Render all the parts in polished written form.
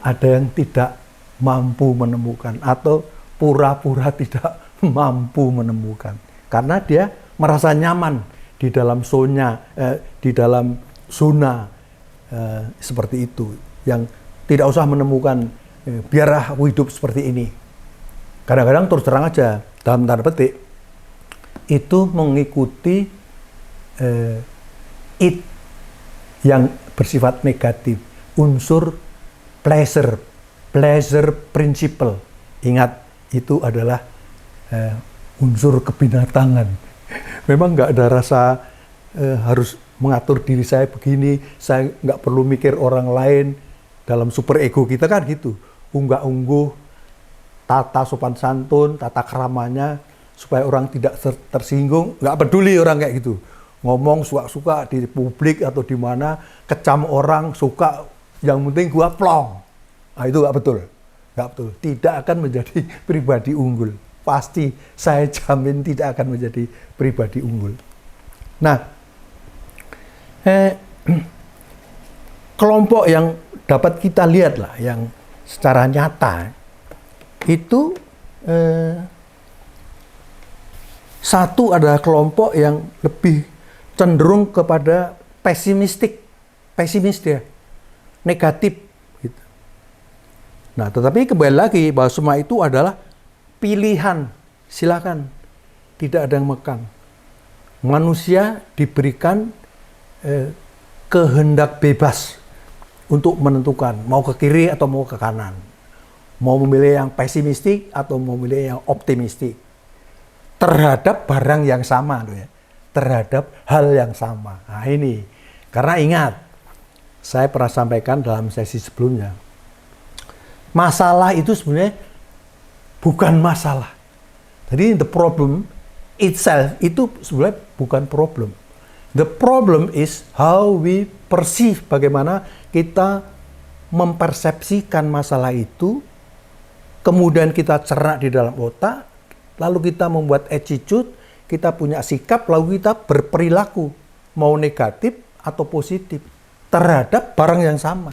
ada yang tidak mampu menemukan atau pura-pura tidak mampu menemukan karena dia merasa nyaman di dalam zona seperti itu, yang tidak usah menemukan biar aku hidup seperti ini. Kadang-kadang terus terang aja dalam tanda petik itu mengikuti it yang bersifat negatif, unsur pleasure principle. Ingat, itu adalah unsur kebinatangan. Memang nggak ada rasa harus mengatur diri saya begini, saya nggak perlu mikir orang lain. Dalam super ego kita kan gitu, unggah-ungguh, tata sopan santun, tata keramanya, supaya orang tidak tersinggung, nggak peduli orang kayak gitu. Ngomong suka-suka di publik atau di mana, kecam orang, suka, yang penting gua plong. Nah, itu nggak betul. Nggak betul. Tidak akan menjadi pribadi unggul. Pasti saya jamin tidak akan menjadi pribadi unggul. Nah, kelompok yang dapat kita lihat lah, yang secara nyata itu satu adalah kelompok yang lebih cenderung kepada pesimis ya, negatif gitu. Nah, tetapi kembali lagi bahwa semua itu adalah pilihan, silakan, tidak ada yang mekang. Manusia diberikan kehendak bebas untuk menentukan mau ke kiri atau mau ke kanan, mau memilih yang pesimistik atau mau memilih yang optimistik terhadap barang yang sama, terhadap hal yang sama. Nah ini, karena ingat, saya pernah sampaikan dalam sesi sebelumnya, masalah itu sebenarnya bukan masalah. Jadi the problem itself itu sebenarnya bukan problem. The problem is how we perceive, bagaimana kita mempersepsikan masalah itu, kemudian kita cerna di dalam otak, lalu kita membuat attitude, kita punya sikap, lalu kita berperilaku, mau negatif atau positif, terhadap barang yang sama.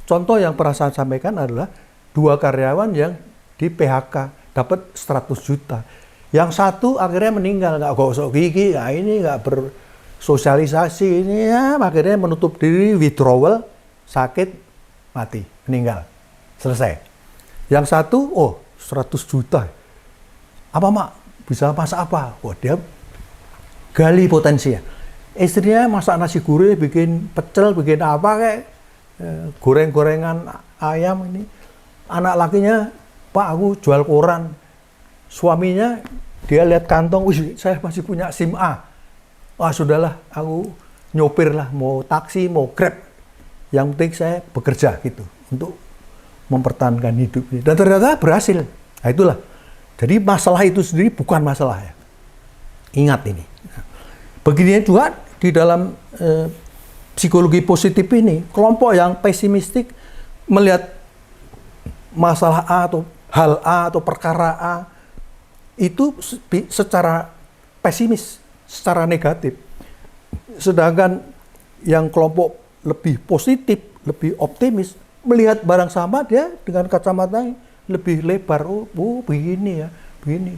Contoh yang pernah saya sampaikan adalah 2 karyawan yang di PHK, dapat 100 juta. Yang satu akhirnya meninggal, nggak gosok gigi, nah ini nggak bersosialisasi, ini ya, akhirnya menutup diri, withdrawal, sakit, mati, meninggal, selesai. Yang satu, 100 juta. Apa mak? Bisa masak apa? Dia gali potensinya. Istrinya masak nasi gurih, bikin pecel, bikin apa kayak goreng-gorengan ayam ini. Anak lakinya, Pak, aku jual koran. Suaminya, dia lihat kantong, saya masih punya SIM A. Wah sudahlah, aku nyopir lah, mau taksi, mau Grab. Yang penting saya bekerja gitu, untuk mempertahankan hidup. Dan ternyata berhasil. Nah itulah. Jadi masalah itu sendiri bukan masalah ya. Ingat ini. Begini juga di dalam psikologi positif ini, kelompok yang pesimistik melihat masalah A atau hal A atau perkara A itu secara pesimis, secara negatif. Sedangkan yang kelompok lebih positif, lebih optimis, melihat barang sama, dia dengan kacamata lebih lebar. Begini ya, begini.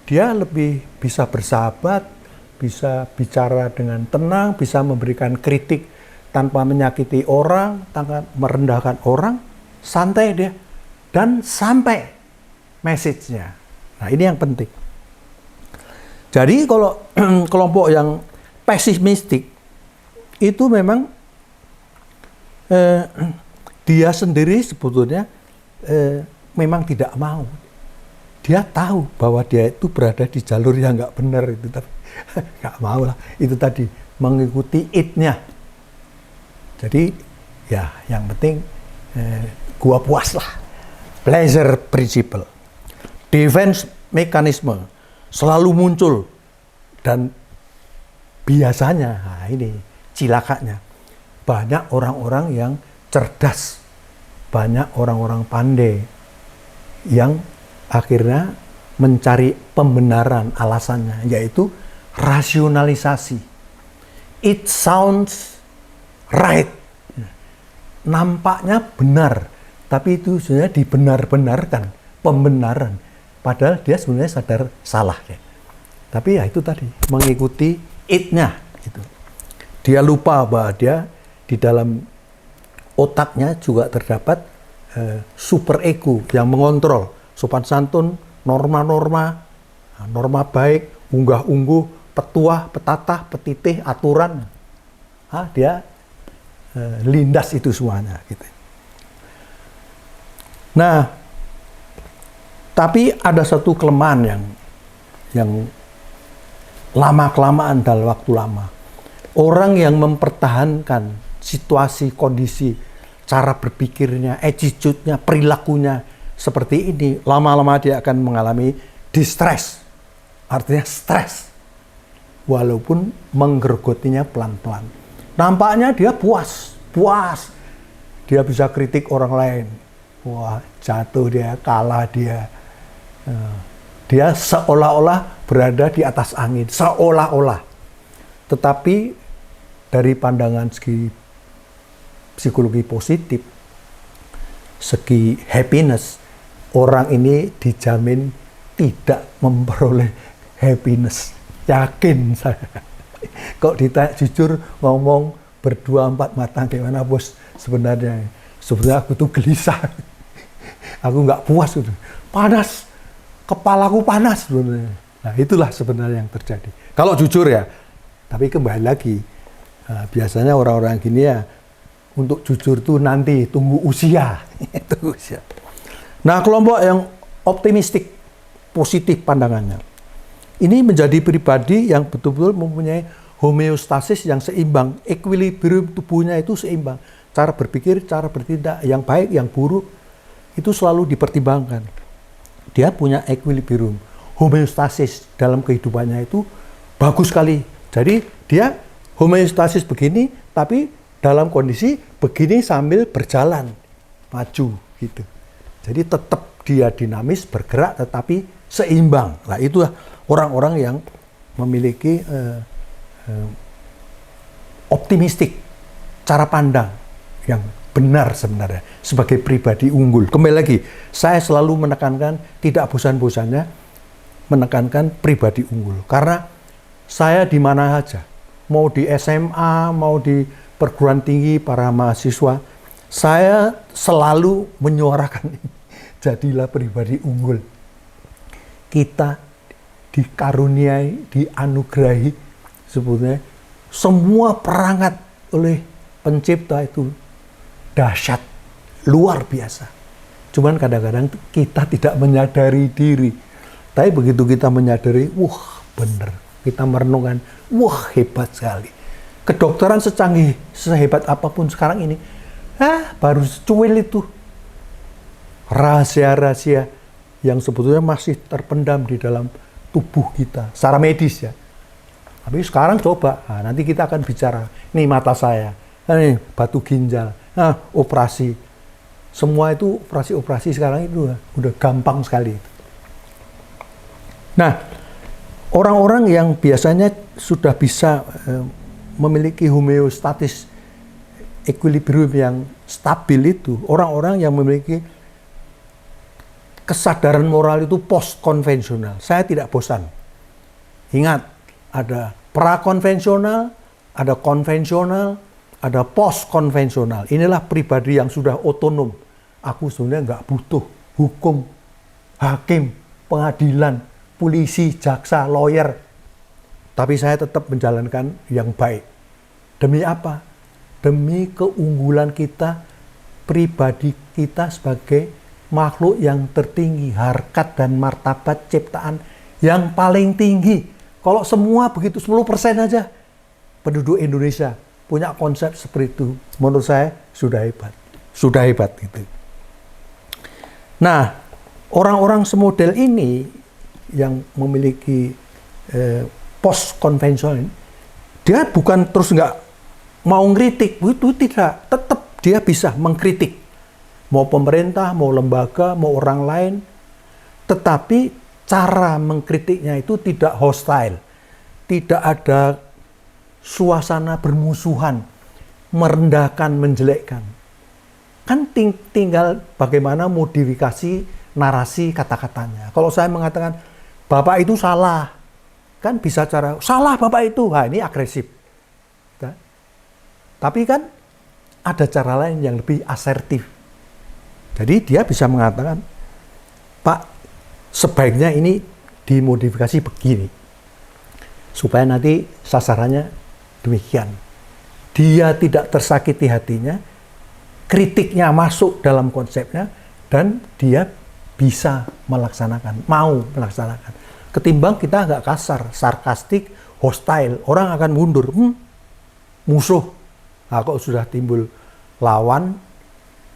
Dia lebih bisa bersahabat, bisa bicara dengan tenang, bisa memberikan kritik tanpa menyakiti orang, tanpa merendahkan orang, santai dia. Dan sampai message-nya. Nah ini yang penting. Jadi kalau kelompok yang pesimistik itu memang dia sendiri sebetulnya memang tidak mau. Dia tahu bahwa dia itu berada di jalur yang nggak benar itu, tapi nggak mau lah. Itu tadi mengikuti it-nya. Jadi ya yang penting gua puas lah. Pleasure principle. Defense mekanisme selalu muncul, dan biasanya, nah ini cilakanya, banyak orang-orang yang cerdas, banyak orang-orang pandai yang akhirnya mencari pembenaran alasannya, yaitu rasionalisasi. It sounds right, nampaknya benar, tapi itu sebenarnya dibenar-benarkan, pembenaran. Padahal dia sebenarnya sadar salah. Ya. Tapi ya itu tadi, mengikuti it-nya. Gitu. Dia lupa bahwa dia di dalam otaknya juga terdapat super ego yang mengontrol sopan santun, norma-norma, norma baik, unggah-ungguh, petuah, petatah, petitih, aturan. Dia lindas itu semuanya. Gitu. Nah, tapi ada satu kelemahan yang lama-kelamaan dalam waktu lama. Orang yang mempertahankan situasi, kondisi, cara berpikirnya, attitude-nya, perilakunya seperti ini, lama-lama dia akan mengalami distress. Artinya stres. Walaupun menggerogotinya pelan-pelan. Nampaknya dia puas. Dia bisa kritik orang lain. Wah, jatuh dia, kalah dia. Dia seolah-olah berada di atas angin. Seolah-olah. Tetapi dari pandangan segi psikologi positif, segi happiness, orang ini dijamin tidak memperoleh happiness. Yakin saya. Kok ditanya jujur ngomong berdua empat mata gimana bos sebenarnya? Sebenarnya aku tuh gelisah. Aku nggak puas gitu. Panas. Kepalaku panas sebenarnya. Nah itulah sebenarnya yang terjadi. Kalau jujur ya. Tapi kembali lagi. Biasanya orang-orang gini ya. Untuk jujur tuh nanti tunggu usia. Tunggu usia. Nah kelompok yang optimistik. Positif pandangannya. Ini menjadi pribadi yang betul-betul mempunyai homeostasis yang seimbang. Equilibrium tubuhnya itu seimbang. Cara berpikir, cara bertindak, yang baik, yang buruk, itu selalu dipertimbangkan. Dia punya equilibrium. Homeostasis dalam kehidupannya itu bagus sekali. Jadi dia homeostasis begini, tapi dalam kondisi begini sambil berjalan. Maju gitu. Jadi tetap dia dinamis, bergerak, tetapi seimbang. Nah itulah orang-orang yang memiliki optimistik cara pandang yang benar sebenarnya sebagai pribadi unggul. Kembali lagi, saya selalu menekankan tidak bosan-bosannya menekankan pribadi unggul. Karena saya di mana saja, mau di SMA, mau di perguruan tinggi para mahasiswa, saya selalu menyuarakan jadilah pribadi unggul. Kita dikaruniai, dianugerahi sebetulnya semua perangat oleh pencipta itu dahsyat, luar biasa. Cuman kadang-kadang kita tidak menyadari diri. Tapi begitu kita menyadari, wah bener. Kita merenungkan, wah hebat sekali. Kedokteran secanggih, sehebat apapun sekarang ini, baru cuil itu. Rahasia-rahasia yang sebetulnya masih terpendam di dalam tubuh kita, secara medis ya. Tapi sekarang coba, nanti kita akan bicara, nih mata saya, nih batu ginjal, operasi. Semua itu operasi-operasi sekarang itu udah gampang sekali. Nah, orang-orang yang biasanya sudah bisa memiliki homeostatis equilibrium yang stabil itu, orang-orang yang memiliki kesadaran moral itu post-konvensional. Saya tidak bosan. Ingat, ada pra-konvensional, ada konvensional, ada post-konvensional. Inilah pribadi yang sudah otonom. Aku sebenarnya nggak butuh hukum, hakim, pengadilan, polisi, jaksa, lawyer. Tapi saya tetap menjalankan yang baik. Demi apa? Demi keunggulan kita, pribadi kita sebagai makhluk yang tertinggi, harkat dan martabat ciptaan yang paling tinggi. Kalau semua begitu 10% aja penduduk Indonesia punya konsep seperti itu, menurut saya sudah hebat. Sudah hebat gitu. Nah, orang-orang semodel ini yang memiliki post konvensional, dia bukan terus nggak mau ngeritik, itu tidak, tetap dia bisa mengkritik. Mau pemerintah, mau lembaga, mau orang lain. Tetapi cara mengkritiknya itu tidak hostile. Tidak ada suasana bermusuhan, merendahkan, menjelekkan. Kan tinggal bagaimana modifikasi narasi kata-katanya. Kalau saya mengatakan Bapak itu salah, kan bisa cara salah Bapak itu, nah ini agresif. Tapi kan ada cara lain yang lebih asertif. Jadi dia bisa mengatakan, Pak, sebaiknya ini dimodifikasi begini, supaya nanti sasarannya demikian. Dia tidak tersakiti hatinya, kritiknya masuk dalam konsepnya, dan dia bisa melaksanakan, mau melaksanakan. Ketimbang kita agak kasar, sarkastik, hostile, orang akan mundur, musuh. Nah, kok sudah timbul lawan,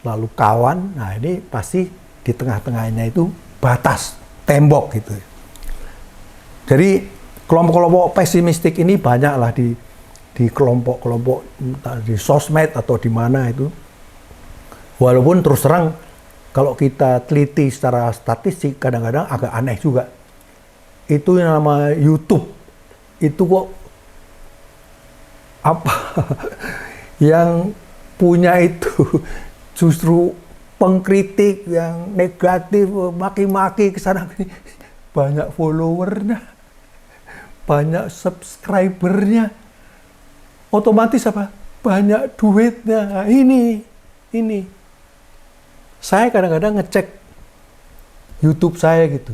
lalu kawan, nah ini pasti di tengah-tengahnya itu batas, tembok gitu. Jadi kelompok-kelompok pesimistik ini banyaklah di kelompok-kelompok di sosmed atau di mana itu. Walaupun terus terang kalau kita teliti secara statistik kadang-kadang agak aneh juga. Itu yang nama YouTube itu kok apa yang punya itu justru pengkritik yang negatif, maki-maki ke sana, banyak followernya, banyak subscribernya, otomatis apa? Banyak duitnya. Nah, ini. Saya kadang-kadang ngecek YouTube saya gitu.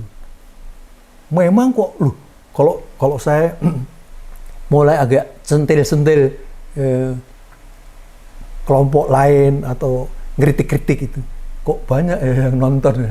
Memang kok loh, kalau saya mulai agak sentil-sentil kelompok lain atau ngeritik-kritik itu, kok banyak yang nonton.